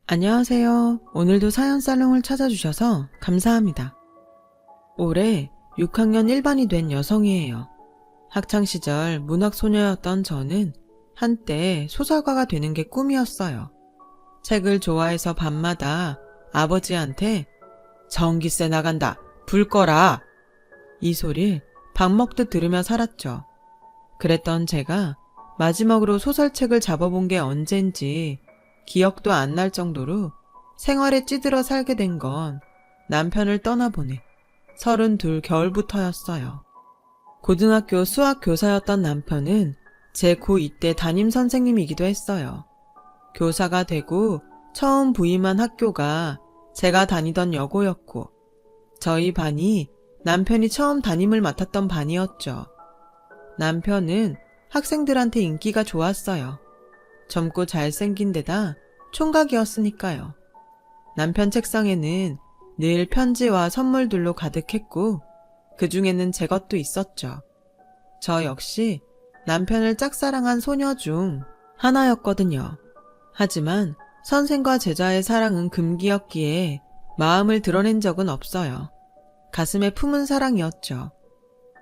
안녕하세요. 오늘도 사연 살롱을 찾아주셔서 감사합니다. 올해 6학년 1반이 된 여성이에요. 학창시절 문학소녀였던 저는 한때 소설가가 되는 게 꿈이었어요. 책을 좋아해서 밤마다 아버지한테 전기세 나간다, 불 꺼라! 이 소리를 밥 먹듯 들으며 살았죠. 그랬던 제가 마지막으로 소설책을 잡아본 게 언젠지 기억도 안 날 정도로 생활에 찌들어 살게 된 건 남편을 떠나보내 32 겨울부터였어요. 고등학교 수학 교사였던 남편은 제 고2 때 담임 선생님이기도 했어요. 교사가 되고 처음 부임한 학교가 제가 다니던 여고였고 저희 반이 남편이 처음 담임을 맡았던 반이었죠. 남편은 학생들한테 인기가 좋았어요. 젊고 잘생긴 데다 총각이었으니까요. 남편 책상에는 늘 편지와 선물들로 가득했고 그 중에는 제 것도 있었죠. 저 역시 남편을 짝사랑한 소녀 중 하나였거든요. 하지만 선생과 제자의 사랑은 금기였기에 마음을 드러낸 적은 없어요. 가슴에 품은 사랑이었죠.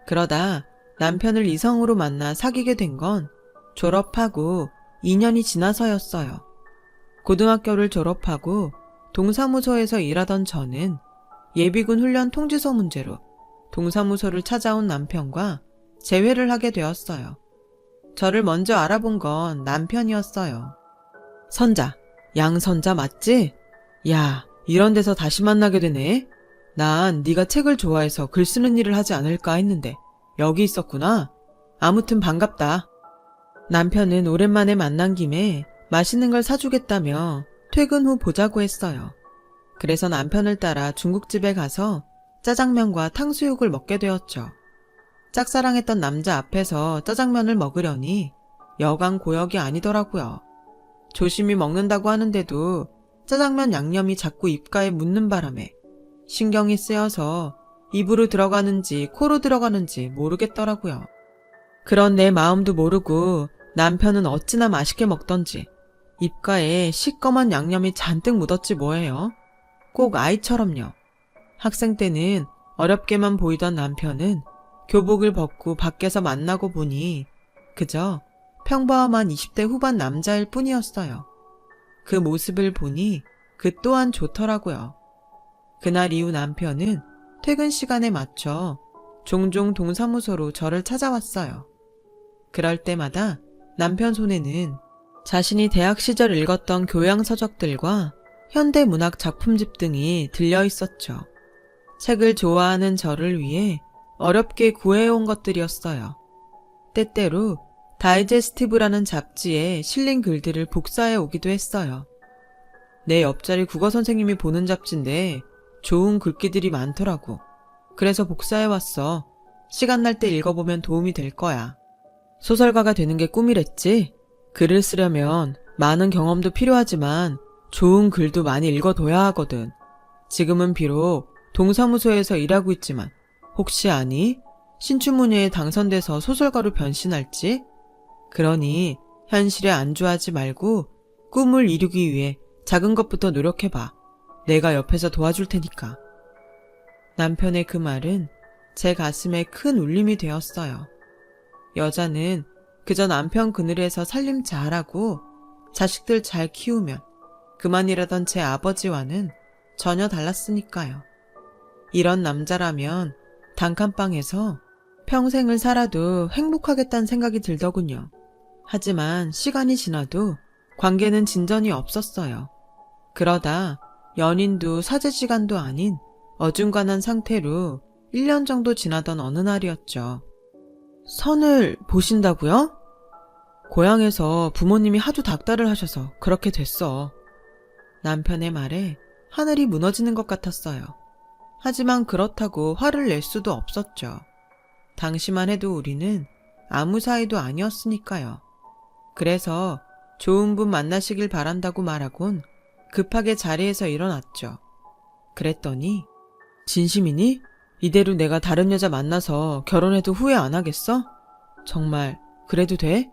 그러다 남편을 이성으로 만나 사귀게 된 건 졸업하고 2년이 지나서였어요. 고등학교를 졸업하고 동사무소에서 일하던 저는 예비군 훈련 통지서 문제로 동사무소를 찾아온 남편과 재회를 하게 되었어요. 저를 먼저 알아본 건 남편이었어요. 선자, 양선자 맞지? 야, 이런 데서 다시 만나게 되네. 난 네가 책을 좋아해서 글 쓰는 일을 하지 않을까 했는데 여기 있었구나. 아무튼 반갑다. 남편은 오랜만에 만난 김에 맛있는 걸 사주겠다며 퇴근 후 보자고 했어요. 그래서 남편을 따라 중국집에 가서 짜장면과 탕수육을 먹게 되었죠. 짝사랑했던 남자 앞에서 짜장면을 먹으려니 여간 고역이 아니더라고요. 조심히 먹는다고 하는데도 짜장면 양념이 자꾸 입가에 묻는 바람에 신경이 쓰여서 입으로 들어가는지 코로 들어가는지 모르겠더라고요. 그런 내 마음도 모르고 남편은 어찌나 맛있게 먹던지 입가에 시꺼먼 양념이 잔뜩 묻었지 뭐예요. 꼭 아이처럼요. 학생 때는 어렵게만 보이던 남편은 교복을 벗고 밖에서 만나고 보니 그저 평범한 20대 후반 남자일 뿐이었어요. 그 모습을 보니 그 또한 좋더라고요. 그날 이후 남편은 퇴근 시간에 맞춰 종종 동사무소로 저를 찾아왔어요. 그럴 때마다 남편 손에는 자신이 대학 시절 읽었던 교양서적들과 현대문학 작품집 등이 들려 있었죠. 책을 좋아하는 저를 위해 어렵게 구해온 것들이었어요. 때때로 다이제스티브라는 잡지에 실린 글들을 복사해 오기도 했어요. 내 옆자리 국어 선생님이 보는 잡지인데 좋은 글귀들이 많더라고. 그래서 복사해 왔어. 시간 날 때 읽어보면 도움이 될 거야. 소설가가 되는 게 꿈이랬지? 글을 쓰려면 많은 경험도 필요하지만 좋은 글도 많이 읽어둬야 하거든. 지금은 비록 동사무소에서 일하고 있지만 혹시 아니? 신춘문예에 당선돼서 소설가로 변신할지? 그러니 현실에 안주하지 말고 꿈을 이루기 위해 작은 것부터 노력해봐. 내가 옆에서 도와줄 테니까. 남편의 그 말은 제 가슴에 큰 울림이 되었어요. 여자는 그저 남편 그늘에서 살림 잘하고 자식들 잘 키우면 그만이라던 제 아버지와는 전혀 달랐으니까요. 이런 남자라면 단칸방에서 평생을 살아도 행복하겠다는 생각이 들더군요. 하지만 시간이 지나도 관계는 진전이 없었어요. 그러다 연인도 사제지간도 아닌 어중간한 상태로 1년 정도 지나던 어느 날이었죠. 선을 보신다고요? 고향에서 부모님이 하도 닥달을 하셔서 그렇게 됐어. 남편의 말에 하늘이 무너지는 것 같았어요. 하지만 그렇다고 화를 낼 수도 없었죠. 당시만 해도 우리는 아무 사이도 아니었으니까요. 그래서 좋은 분 만나시길 바란다고 말하곤 급하게 자리에서 일어났죠. 그랬더니 진심이니? 이대로 내가 다른 여자 만나서 결혼해도 후회 안 하겠어? 정말 그래도 돼?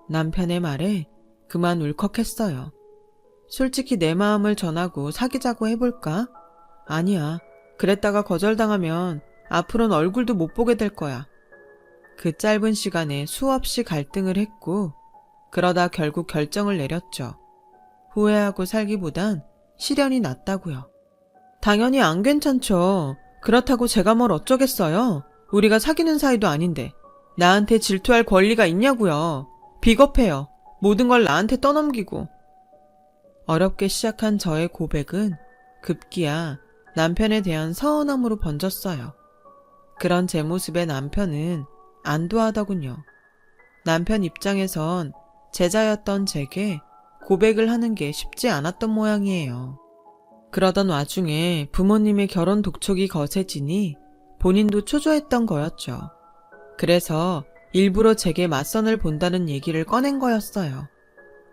남편의 말에 그만 울컥했어요. 솔직히 내 마음을 전하고 사귀자고 해볼까? 아니야. 그랬다가 거절당하면 앞으로는 얼굴도 못 보게 될 거야. 그 짧은 시간에 수없이 갈등을 했고 그러다 결국 결정을 내렸죠. 후회하고 살기보단 시련이 낫다고요. 당연히 안 괜찮죠. 그렇다고 제가 뭘 어쩌겠어요. 우리가 사귀는 사이도 아닌데 나한테 질투할 권리가 있냐고요. 비겁해요. 모든 걸 나한테 떠넘기고. 어렵게 시작한 저의 고백은 급기야 남편에 대한 서운함으로 번졌어요. 그런 제 모습에 남편은 안도하더군요. 남편 입장에선 제자였던 제게 고백을 하는 게 쉽지 않았던 모양이에요. 그러던 와중에 부모님의 결혼 독촉이 거세지니 본인도 초조했던 거였죠. 그래서 일부러 제게 맞선을 본다는 얘기를 꺼낸 거였어요.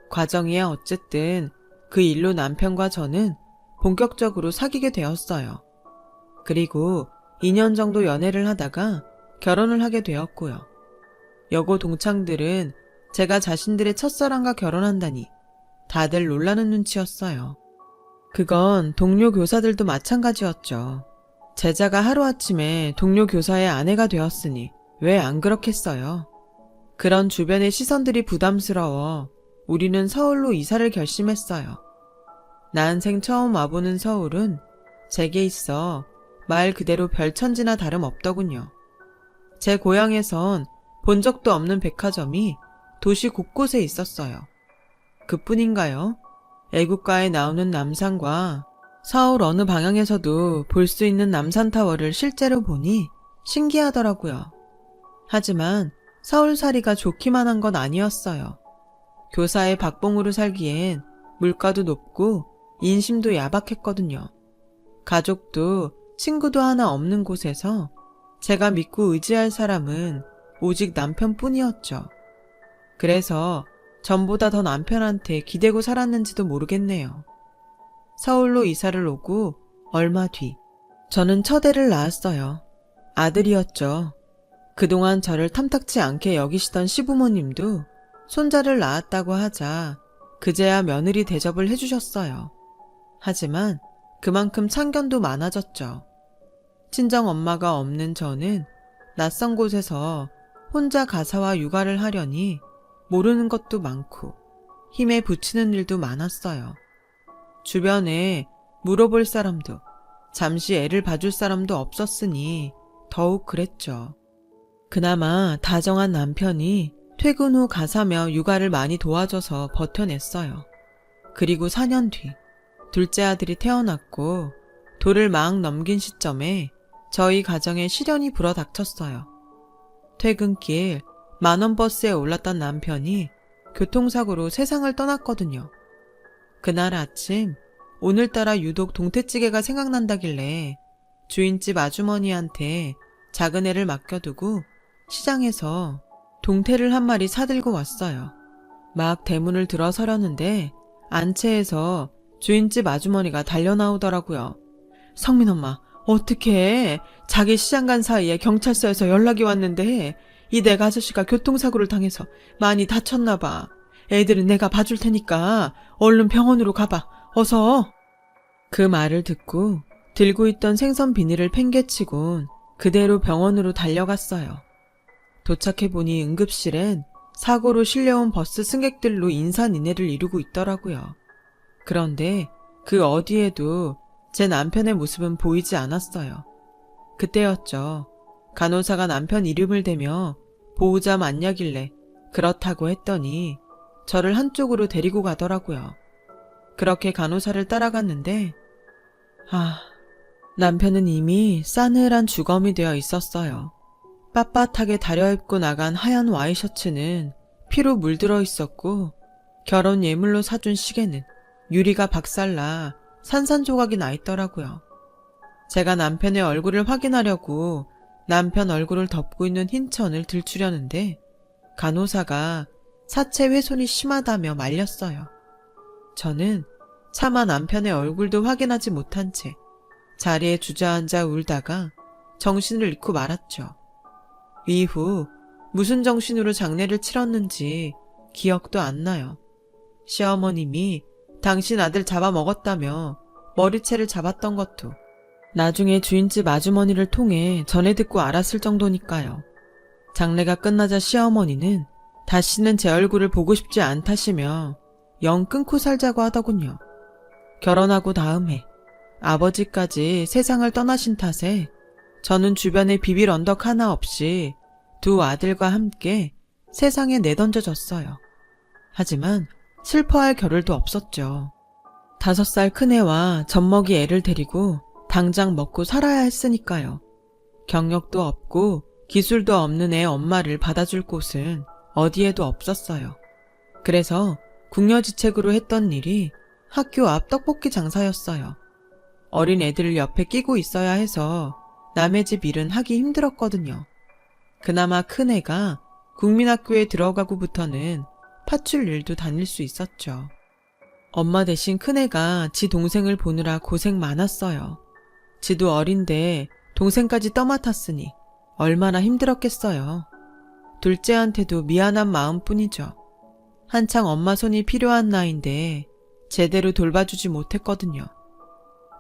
과정이야 어쨌든 그 일로 남편과 저는 본격적으로 사귀게 되었어요. 그리고 2년 정도 연애를 하다가 결혼을 하게 되었고요. 여고 동창들은 제가 자신들의 첫사랑과 결혼한다니 다들 놀라는 눈치였어요. 그건 동료 교사들도 마찬가지였죠. 제자가 하루아침에 동료 교사의 아내가 되었으니 왜 안 그렇겠어요? 그런 주변의 시선들이 부담스러워 우리는 서울로 이사를 결심했어요. 난생 처음 와보는 서울은 제게 있어 말 그대로 별천지나 다름없더군요. 제 고향에선 본 적도 없는 백화점이 도시 곳곳에 있었어요. 그뿐인가요? 애국가에 나오는 남산과 서울 어느 방향에서도 볼 수 있는 남산타워를 실제로 보니 신기하더라고요. 하지만 서울살이가 좋기만 한 건 아니었어요. 교사의 박봉으로 살기엔 물가도 높고 인심도 야박했거든요. 가족도 친구도 하나 없는 곳에서 제가 믿고 의지할 사람은 오직 남편뿐이었죠. 그래서 전보다 더 남편한테 기대고 살았는지도 모르겠네요. 서울로 이사를 오고 얼마 뒤 저는 첫애를 낳았어요. 아들이었죠. 그동안 저를 탐탁치 않게 여기시던 시부모님도 손자를 낳았다고 하자 그제야 며느리 대접을 해주셨어요. 하지만 그만큼 참견도 많아졌죠. 친정엄마가 없는 저는 낯선 곳에서 혼자 가사와 육아를 하려니 모르는 것도 많고 힘에 부치는 일도 많았어요. 주변에 물어볼 사람도 잠시 애를 봐줄 사람도 없었으니 더욱 그랬죠. 그나마 다정한 남편이 퇴근 후 가사며 육아를 많이 도와줘서 버텨냈어요. 그리고 4년 뒤 둘째 아들이 태어났고 돌을 막 넘긴 시점에 저희 가정에 시련이 불어닥쳤어요. 퇴근길 만원 버스에 올랐던 남편이 교통사고로 세상을 떠났거든요. 그날 아침 오늘따라 유독 동태찌개가 생각난다길래 주인집 아주머니한테 작은 애를 맡겨두고 시장에서 동태를 한 마리 사들고 왔어요. 막 대문을 들어서려는데 안채에서 주인집 아주머니가 달려나오더라고요. 성민 엄마, 어떡해. 자기 시장 간 사이에 경찰서에서 연락이 왔는데 이 내가 아저씨가 교통사고를 당해서 많이 다쳤나 봐. 애들은 내가 봐줄 테니까 얼른 병원으로 가봐. 어서. 그 말을 듣고 들고 있던 생선 비닐을 팽개치곤 그대로 병원으로 달려갔어요. 도착해보니 응급실엔 사고로 실려온 버스 승객들로 인산인해를 이루고 있더라고요. 그런데 그 어디에도 제 남편의 모습은 보이지 않았어요. 그때였죠. 간호사가 남편 이름을 대며 보호자 맞냐길래 그렇다고 했더니 저를 한쪽으로 데리고 가더라고요. 그렇게 간호사를 따라갔는데 남편은 이미 싸늘한 주검이 되어 있었어요. 빳빳하게 다려입고 나간 하얀 와이셔츠는 피로 물들어 있었고 결혼 예물로 사준 시계는 유리가 박살나 산산조각이 나 있더라고요. 제가 남편의 얼굴을 확인하려고 남편 얼굴을 덮고 있는 흰 천을 들추려는데 간호사가 사체 훼손이 심하다며 말렸어요. 저는 차마 남편의 얼굴도 확인하지 못한 채 자리에 주저앉아 울다가 정신을 잃고 말았죠. 이후 무슨 정신으로 장례를 치렀는지 기억도 안 나요. 시어머님이 당신 아들 잡아먹었다며 머리채를 잡았던 것도 나중에 주인집 아주머니를 통해 전해 듣고 알았을 정도니까요. 장례가 끝나자 시어머니는 다시는 제 얼굴을 보고 싶지 않다시며 영 끊고 살자고 하더군요. 결혼하고 다음 해 아버지까지 세상을 떠나신 탓에 저는 주변에 비빌 언덕 하나 없이 두 아들과 함께 세상에 내던져졌어요. 하지만 슬퍼할 겨를도 없었죠. 5살 큰애와 젖먹이 애를 데리고 당장 먹고 살아야 했으니까요. 경력도 없고 기술도 없는 애 엄마를 받아줄 곳은 어디에도 없었어요. 그래서 궁여지책으로 했던 일이 학교 앞 떡볶이 장사였어요. 어린 애들을 옆에 끼고 있어야 해서 남의 집 일은 하기 힘들었거든요. 그나마 큰애가 국민학교에 들어가고부터는 파출 일도 다닐 수 있었죠. 엄마 대신 큰애가 지 동생을 보느라 고생 많았어요. 지도 어린데 동생까지 떠맡았으니 얼마나 힘들었겠어요. 둘째한테도 미안한 마음뿐이죠. 한창 엄마 손이 필요한 나이인데 제대로 돌봐주지 못했거든요.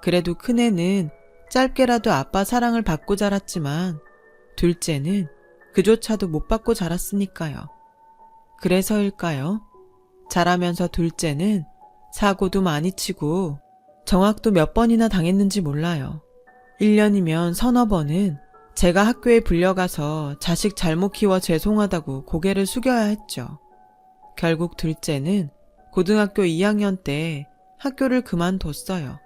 그래도 큰애는 짧게라도 아빠 사랑을 받고 자랐지만 둘째는 그조차도 못 받고 자랐으니까요. 그래서일까요? 자라면서 둘째는 사고도 많이 치고 정학도 몇 번이나 당했는지 몰라요. 1년이면 서너 번은 제가 학교에 불려가서 자식 잘못 키워 죄송하다고 고개를 숙여야 했죠. 결국 둘째는 고등학교 2학년 때 학교를 그만뒀어요.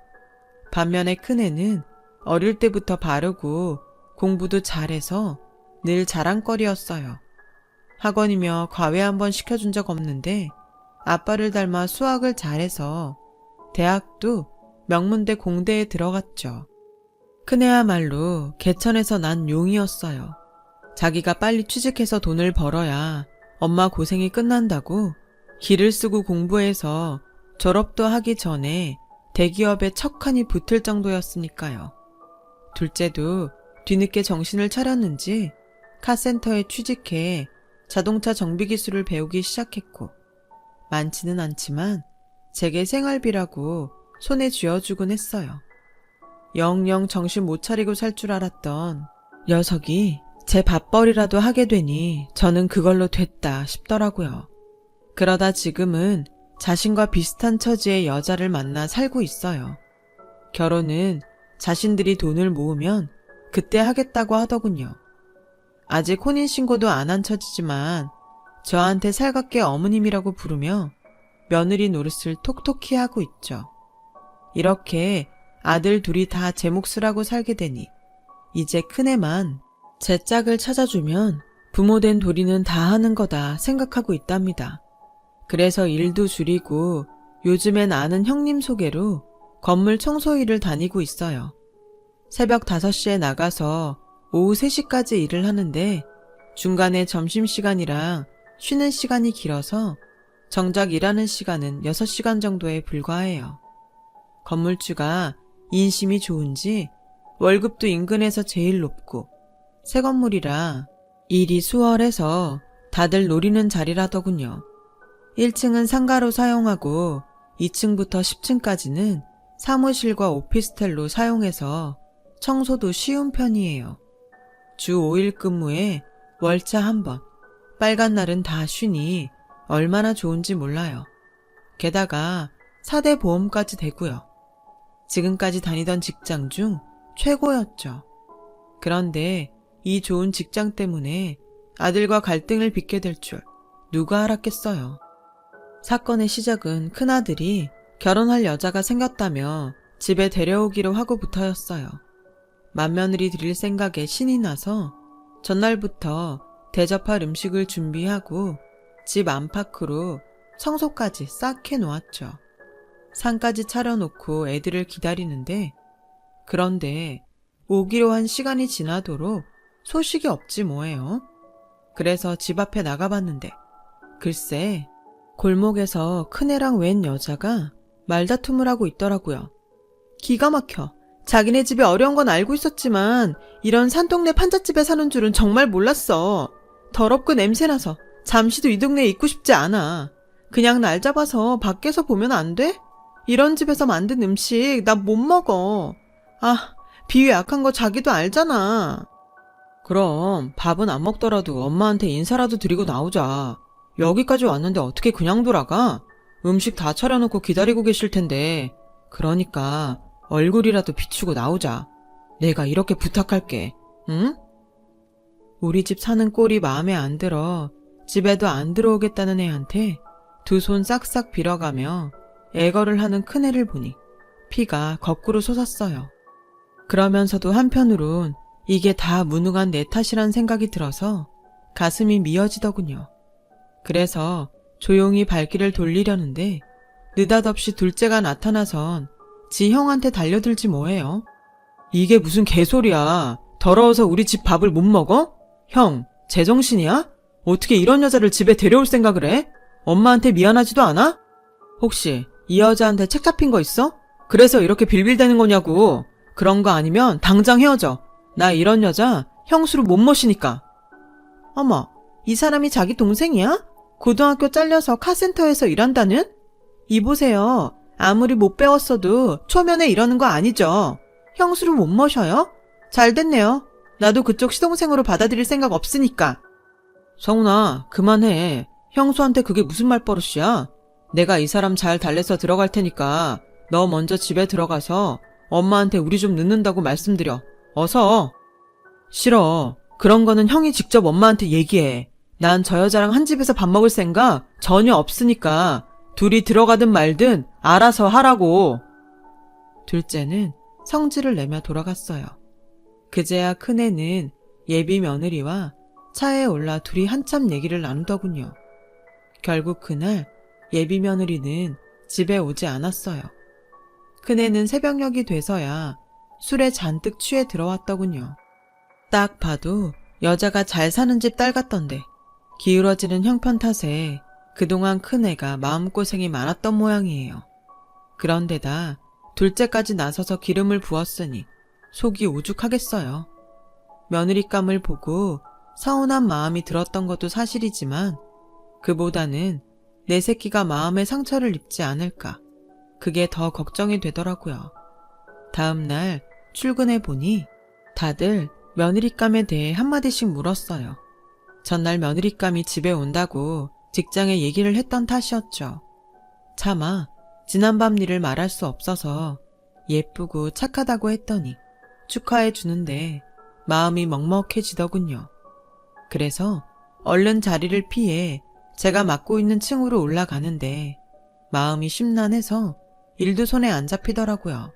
반면에 큰애는 어릴 때부터 바르고 공부도 잘해서 늘 자랑거리였어요. 학원이며 과외 한번 시켜준 적 없는데 아빠를 닮아 수학을 잘해서 대학도 명문대 공대에 들어갔죠. 큰애야말로 개천에서 난 용이었어요. 자기가 빨리 취직해서 돈을 벌어야 엄마 고생이 끝난다고 기를 쓰고 공부해서 졸업도 하기 전에 대기업에 척하니 붙을 정도였으니까요. 둘째도 뒤늦게 정신을 차렸는지 카센터에 취직해 자동차 정비 기술을 배우기 시작했고 많지는 않지만 제게 생활비라고 손에 쥐어주곤 했어요. 영영 정신 못 차리고 살 줄 알았던 녀석이 제 밥벌이라도 하게 되니 저는 그걸로 됐다 싶더라고요. 그러다 지금은 자신과 비슷한 처지의 여자를 만나 살고 있어요. 결혼은 자신들이 돈을 모으면 그때 하겠다고 하더군요. 아직 혼인신고도 안 한 처지지만 저한테 살갑게 어머님이라고 부르며 며느리 노릇을 톡톡히 하고 있죠. 이렇게 아들 둘이 다 제 몫을 하고 살게 되니 이제 큰애만 제 짝을 찾아주면 부모된 도리는 다 하는 거다 생각하고 있답니다. 그래서 일도 줄이고 요즘엔 아는 형님 소개로 건물 청소 일을 다니고 있어요. 새벽 5시에 나가서 오후 3시까지 일을 하는데 중간에 점심시간이랑 쉬는 시간이 길어서 정작 일하는 시간은 6시간 정도에 불과해요. 건물주가 인심이 좋은지 월급도 인근에서 제일 높고 새 건물이라 일이 수월해서 다들 노리는 자리라더군요. 1층은 상가로 사용하고 2층부터 10층까지는 사무실과 오피스텔로 사용해서 청소도 쉬운 편이에요. 주 5일 근무에 월차 1번, 빨간 날은 다 쉬니 얼마나 좋은지 몰라요. 게다가 4대 보험까지 되고요. 지금까지 다니던 직장 중 최고였죠. 그런데 이 좋은 직장 때문에 아들과 갈등을 빚게 될 줄 누가 알았겠어요. 사건의 시작은 큰아들이 결혼할 여자가 생겼다며 집에 데려오기로 하고부터였어요. 맏며느리 드릴 생각에 신이 나서 전날부터 대접할 음식을 준비하고 집 안팎으로 청소까지 싹 해놓았죠. 상까지 차려놓고 애들을 기다리는데 그런데 오기로 한 시간이 지나도록 소식이 없지 뭐예요. 그래서 집 앞에 나가봤는데 글쎄 골목에서 큰애랑 웬 여자가 말다툼을 하고 있더라고요. 기가 막혀. 자기네 집이 어려운 건 알고 있었지만 이런 산동네 판잣집에 사는 줄은 정말 몰랐어. 더럽고 냄새나서 잠시도 이 동네에 있고 싶지 않아. 그냥 날 잡아서 밖에서 보면 안 돼? 이런 집에서 만든 음식 나 못 먹어. 아, 비위 약한 거 자기도 알잖아. 그럼 밥은 안 먹더라도 엄마한테 인사라도 드리고 나오자. 여기까지 왔는데 어떻게 그냥 돌아가? 음식 다 차려놓고 기다리고 계실 텐데. 그러니까 얼굴이라도 비추고 나오자. 내가 이렇게 부탁할게. 응? 우리 집 사는 꼴이 마음에 안 들어 집에도 안 들어오겠다는 애한테 두 손 싹싹 빌어가며 애걸을 하는 큰애를 보니 피가 거꾸로 솟았어요. 그러면서도 한편으론 이게 다 무능한 내 탓이란 생각이 들어서 가슴이 미어지더군요. 그래서 조용히 발길을 돌리려는데 느닷없이 둘째가 나타나선 지 형한테 달려들지 뭐해요. 이게 무슨 개소리야. 더러워서 우리 집 밥을 못 먹어? 형, 제정신이야? 어떻게 이런 여자를 집에 데려올 생각을 해? 엄마한테 미안하지도 않아? 혹시 이 여자한테 책 잡힌 거 있어? 그래서 이렇게 빌빌대는 거냐고. 그런 거 아니면 당장 헤어져. 나 이런 여자 형수로 못 모시니까. 어머, 이 사람이 자기 동생이야? 고등학교 잘려서 카센터에서 일한다는? 이보세요. 아무리 못 배웠어도 초면에 이러는 거 아니죠. 형수를 못 모셔요? 잘 됐네요. 나도 그쪽 시동생으로 받아들일 생각 없으니까. 성훈아, 그만해. 형수한테 그게 무슨 말버릇이야? 내가 이 사람 잘 달래서 들어갈 테니까 너 먼저 집에 들어가서 엄마한테 우리 좀 늦는다고 말씀드려. 어서. 싫어. 그런 거는 형이 직접 엄마한테 얘기해. 난 저 여자랑 한 집에서 밥 먹을 생각 전혀 없으니까 둘이 들어가든 말든 알아서 하라고. 둘째는 성질을 내며 돌아갔어요. 그제야 큰애는 예비 며느리와 차에 올라 둘이 한참 얘기를 나누더군요. 결국 그날 예비 며느리는 집에 오지 않았어요. 큰애는 새벽녘이 돼서야 술에 잔뜩 취해 들어왔더군요. 딱 봐도 여자가 잘 사는 집 딸 같던데 기울어지는 형편 탓에 그동안 큰애가 마음고생이 많았던 모양이에요. 그런데다 둘째까지 나서서 기름을 부었으니 속이 오죽하겠어요. 며느리감을 보고 서운한 마음이 들었던 것도 사실이지만 그보다는 내 새끼가 마음의 상처를 입지 않을까 그게 더 걱정이 되더라고요. 다음 날 출근해 보니 다들 며느리감에 대해 한마디씩 물었어요. 전날 며느리감이 집에 온다고 직장에 얘기를 했던 탓이었죠. 차마 지난밤 일을 말할 수 없어서 예쁘고 착하다고 했더니 축하해 주는데 마음이 먹먹해지더군요. 그래서 얼른 자리를 피해 제가 맡고 있는 층으로 올라가는데 마음이 심란해서 일도 손에 안 잡히더라고요.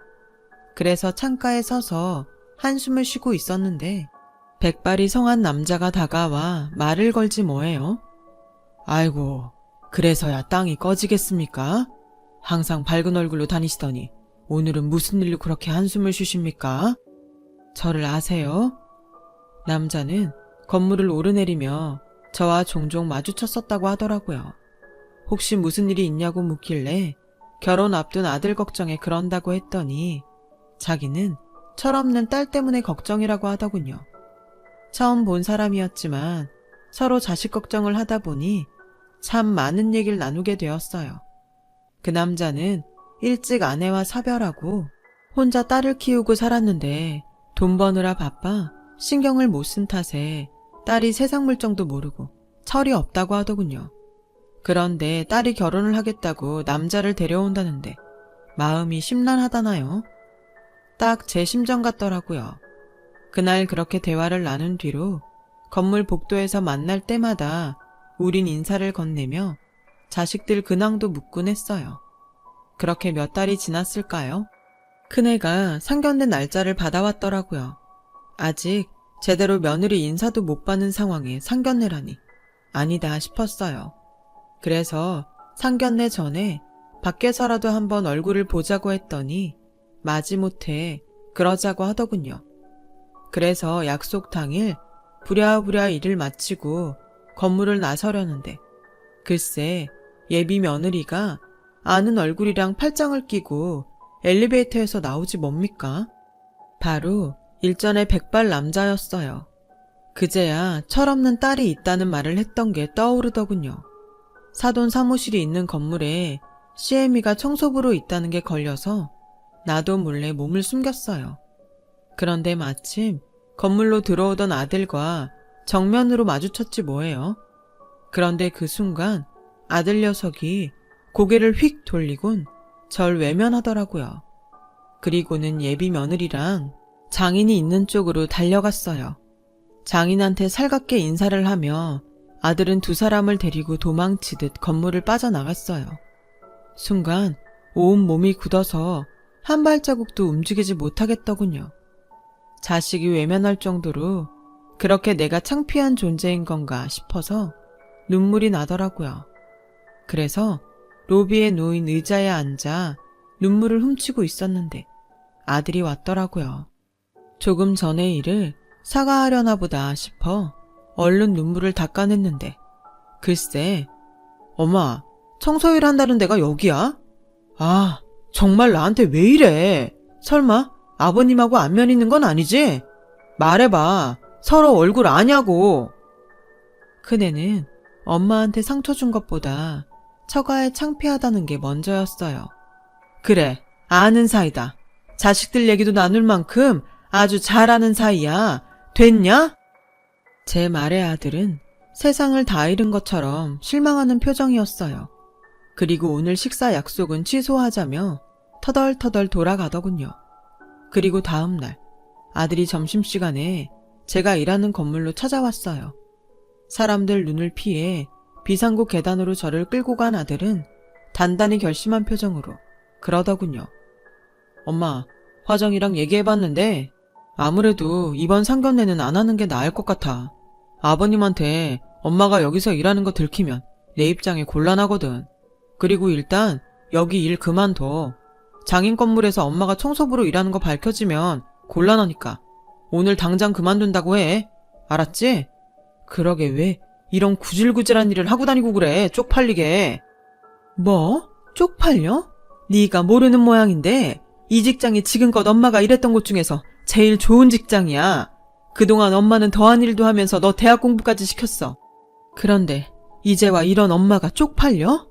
그래서 창가에 서서 한숨을 쉬고 있었는데 백발이 성한 남자가 다가와 말을 걸지 뭐해요. 아이고, 그래서야 땅이 꺼지겠습니까? 항상 밝은 얼굴로 다니시더니 오늘은 무슨 일로 그렇게 한숨을 쉬십니까? 저를 아세요? 남자는 건물을 오르내리며 저와 종종 마주쳤었다고 하더라고요. 혹시 무슨 일이 있냐고 묻길래 결혼 앞둔 아들 걱정에 그런다고 했더니 자기는 철없는 딸 때문에 걱정이라고 하더군요. 처음 본 사람이었지만 서로 자식 걱정을 하다 보니 참 많은 얘기를 나누게 되었어요. 그 남자는 일찍 아내와 사별하고 혼자 딸을 키우고 살았는데 돈 버느라 바빠 신경을 못 쓴 탓에 딸이 세상 물정도 모르고 철이 없다고 하더군요. 그런데 딸이 결혼을 하겠다고 남자를 데려온다는데 마음이 심란하다나요? 딱 제 심정 같더라고요. 그날 그렇게 대화를 나눈 뒤로 건물 복도에서 만날 때마다 우린 인사를 건네며 자식들 근황도 묻곤 했어요. 그렇게 몇 달이 지났을까요? 큰애가 상견례 날짜를 받아왔더라고요. 아직 제대로 며느리 인사도 못 받는 상황에 상견례라니 아니다 싶었어요. 그래서 상견례 전에 밖에서라도 한번 얼굴을 보자고 했더니 마지못해 그러자고 하더군요. 그래서 약속 당일 부랴부랴 일을 마치고 건물을 나서려는데 글쎄 예비 며느리가 아는 얼굴이랑 팔짱을 끼고 엘리베이터에서 나오지 뭡니까? 바로 일전의 백발 남자였어요. 그제야 철없는 딸이 있다는 말을 했던 게 떠오르더군요. 사돈 사무실이 있는 건물에 CM이가 청소부로 있다는 게 걸려서 나도 몰래 몸을 숨겼어요. 그런데 마침 건물로 들어오던 아들과 정면으로 마주쳤지 뭐예요. 그런데 그 순간 아들 녀석이 고개를 휙 돌리곤 절 외면하더라고요. 그리고는 예비 며느리랑 장인이 있는 쪽으로 달려갔어요. 장인한테 살갑게 인사를 하며 아들은 두 사람을 데리고 도망치듯 건물을 빠져나갔어요. 순간 온 몸이 굳어서 한 발자국도 움직이지 못하겠더군요. 자식이 외면할 정도로 그렇게 내가 창피한 존재인 건가 싶어서 눈물이 나더라고요. 그래서 로비에 놓인 의자에 앉아 눈물을 훔치고 있었는데 아들이 왔더라고요. 조금 전의 일을 사과하려나 보다 싶어 얼른 눈물을 닦아냈는데 글쎄, 엄마, 청소일 한다는 데가 여기야? 아, 정말 나한테 왜 이래? 설마 아버님하고 안면 있는 건 아니지? 말해봐. 서로 얼굴 아냐고. 큰애는 엄마한테 상처 준 것보다 처가에 창피하다는 게 먼저였어요. 그래, 아는 사이다. 자식들 얘기도 나눌 만큼 아주 잘 아는 사이야. 됐냐? 제 말에 아들은 세상을 다 잃은 것처럼 실망하는 표정이었어요. 그리고 오늘 식사 약속은 취소하자며 터덜터덜 돌아가더군요. 그리고 다음 날 아들이 점심시간에 제가 일하는 건물로 찾아왔어요. 사람들 눈을 피해 비상구 계단으로 저를 끌고 간 아들은 단단히 결심한 표정으로 그러더군요. 엄마, 화정이랑 얘기해봤는데 아무래도 이번 상견례는 안 하는 게 나을 것 같아. 아버님한테 엄마가 여기서 일하는 거 들키면 내 입장에 곤란하거든. 그리고 일단 여기 일 그만둬. 장인 건물에서 엄마가 청소부로 일하는 거 밝혀지면 곤란하니까 오늘 당장 그만둔다고 해. 알았지? 그러게 왜 이런 구질구질한 일을 하고 다니고 그래, 쪽팔리게. 뭐? 쪽팔려? 네가 모르는 모양인데 이 직장이 지금껏 엄마가 일했던 곳 중에서 제일 좋은 직장이야. 그동안 엄마는 더한 일도 하면서 너 대학 공부까지 시켰어. 그런데 이제와 이런 엄마가 쪽팔려?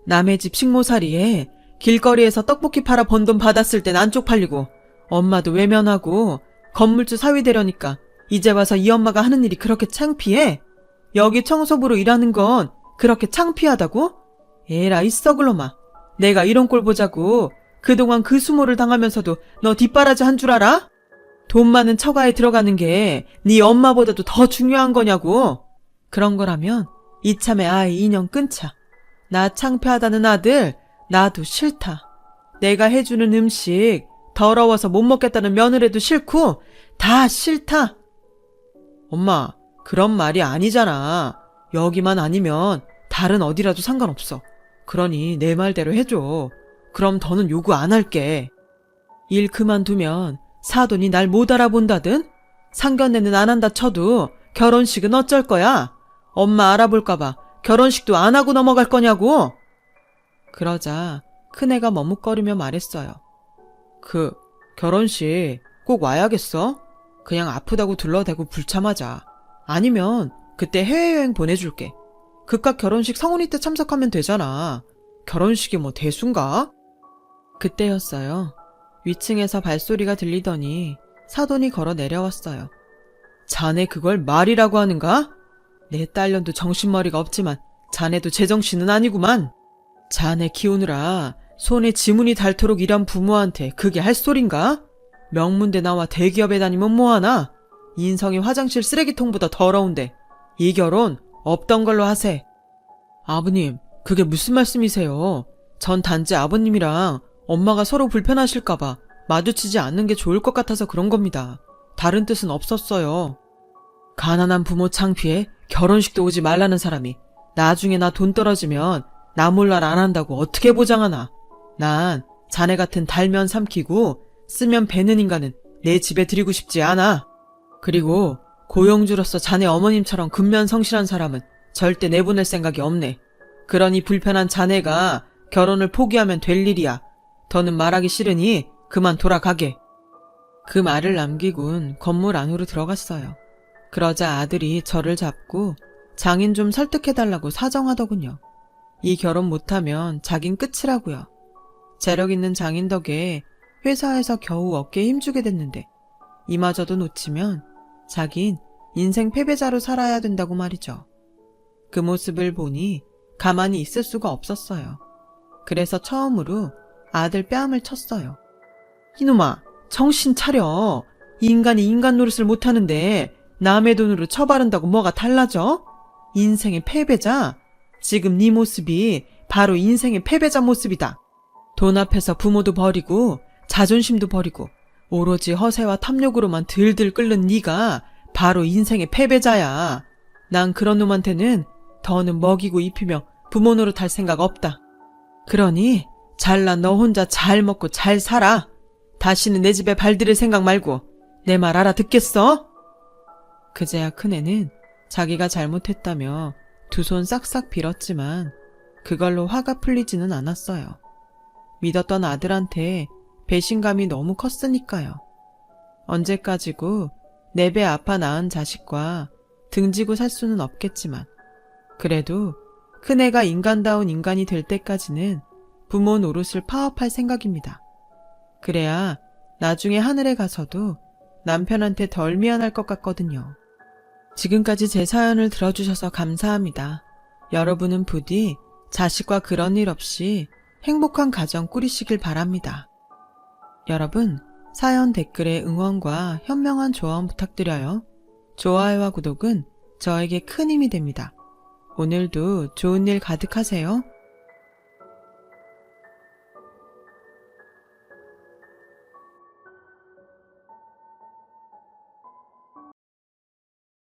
남의 집 식모살이에 길거리에서 떡볶이 팔아 번 돈 받았을 땐 안 쪽팔리고 엄마도 외면하고 건물주 사위 되려니까 이제 와서 이 엄마가 하는 일이 그렇게 창피해? 여기 청소부로 일하는 건 그렇게 창피하다고? 에라 이 썩을 놈아. 내가 이런 꼴 보자고 그동안 그 수모를 당하면서도 너 뒷바라지 한 줄 알아? 돈 많은 처가에 들어가는 게 네 엄마보다도 더 중요한 거냐고. 그런 거라면 이참에 아이 인연 끊자. 나 창피하다는 아들 나도 싫다. 내가 해주는 음식 더러워서 못 먹겠다는 며느리도 싫고 다 싫다. 엄마, 그런 말이 아니잖아. 여기만 아니면 다른 어디라도 상관없어. 그러니 내 말대로 해줘. 그럼 더는 요구 안 할게. 일 그만두면 사돈이 날 못 알아본다든? 상견례는 안 한다 쳐도 결혼식은 어쩔 거야? 엄마 알아볼까봐 결혼식도 안 하고 넘어갈 거냐고? 그러자 큰애가 머뭇거리며 말했어요. 결혼식 꼭 와야겠어? 그냥 아프다고 둘러대고 불참하자. 아니면 그때 해외여행 보내줄게. 그깟 결혼식 성훈이 때 참석하면 되잖아. 결혼식이 뭐 대수인가? 그때였어요. 위층에서 발소리가 들리더니 사돈이 걸어 내려왔어요. 자네 그걸 말이라고 하는가? 내 딸년도 정신머리가 없지만 자네도 제정신은 아니구만. 자네 키우느라 손에 지문이 닳도록 일한 부모한테 그게 할 소린가? 명문대 나와 대기업에 다니면 뭐하나? 인성이 화장실 쓰레기통보다 더러운데 이 결혼 없던 걸로 하세. 아버님, 그게 무슨 말씀이세요? 전 단지 아버님이랑 엄마가 서로 불편하실까봐 마주치지 않는 게 좋을 것 같아서 그런 겁니다. 다른 뜻은 없었어요. 가난한 부모 창피해 결혼식도 오지 말라는 사람이 나중에 나 돈 떨어지면 나 몰랄 안 한다고 어떻게 보장하나. 난 자네 같은 달면 삼키고 쓰면 베는 인간은 내 집에 들이고 싶지 않아. 그리고 고용주로서 자네 어머님처럼 근면성실한 사람은 절대 내보낼 생각이 없네. 그러니 불편한 자네가 결혼을 포기하면 될 일이야. 더는 말하기 싫으니 그만 돌아가게. 그 말을 남기곤 건물 안으로 들어갔어요. 그러자 아들이 저를 잡고 장인 좀 설득해달라고 사정하더군요. 이 결혼 못하면 자긴 끝이라고요. 재력 있는 장인 덕에 회사에서 겨우 어깨에 힘주게 됐는데 이마저도 놓치면 자긴 인생 패배자로 살아야 된다고 말이죠. 그 모습을 보니 가만히 있을 수가 없었어요. 그래서 처음으로 아들 뺨을 쳤어요. 이놈아, 정신 차려. 이 인간이 인간 노릇을 못하는데 남의 돈으로 처바른다고 뭐가 달라져? 인생의 패배자? 지금 네 모습이 바로 인생의 패배자 모습이다. 돈 앞에서 부모도 버리고 자존심도 버리고 오로지 허세와 탐욕으로만 들들 끓는 네가 바로 인생의 패배자야. 난 그런 놈한테는 더는 먹이고 입히며 부모 노릇할 생각 없다. 그러니 잘나 너 혼자 잘 먹고 잘 살아. 다시는 내 집에 발들일 생각 말고 내 말 알아듣겠어? 그제야 큰애는 자기가 잘못했다며 두 손 싹싹 빌었지만 그걸로 화가 풀리지는 않았어요. 믿었던 아들한테 배신감이 너무 컸으니까요. 언제까지고 내 배 아파 낳은 자식과 등지고 살 수는 없겠지만 그래도 큰애가 인간다운 인간이 될 때까지는 부모 노릇을 파업할 생각입니다. 그래야 나중에 하늘에 가서도 남편한테 덜 미안할 것 같거든요. 지금까지 제 사연을 들어주셔서 감사합니다. 여러분은 부디 자식과 그런 일 없이 행복한 가정 꾸리시길 바랍니다. 여러분, 사연 댓글에 응원과 현명한 조언 부탁드려요. 좋아요와 구독은 저에게 큰 힘이 됩니다. 오늘도 좋은 일 가득하세요.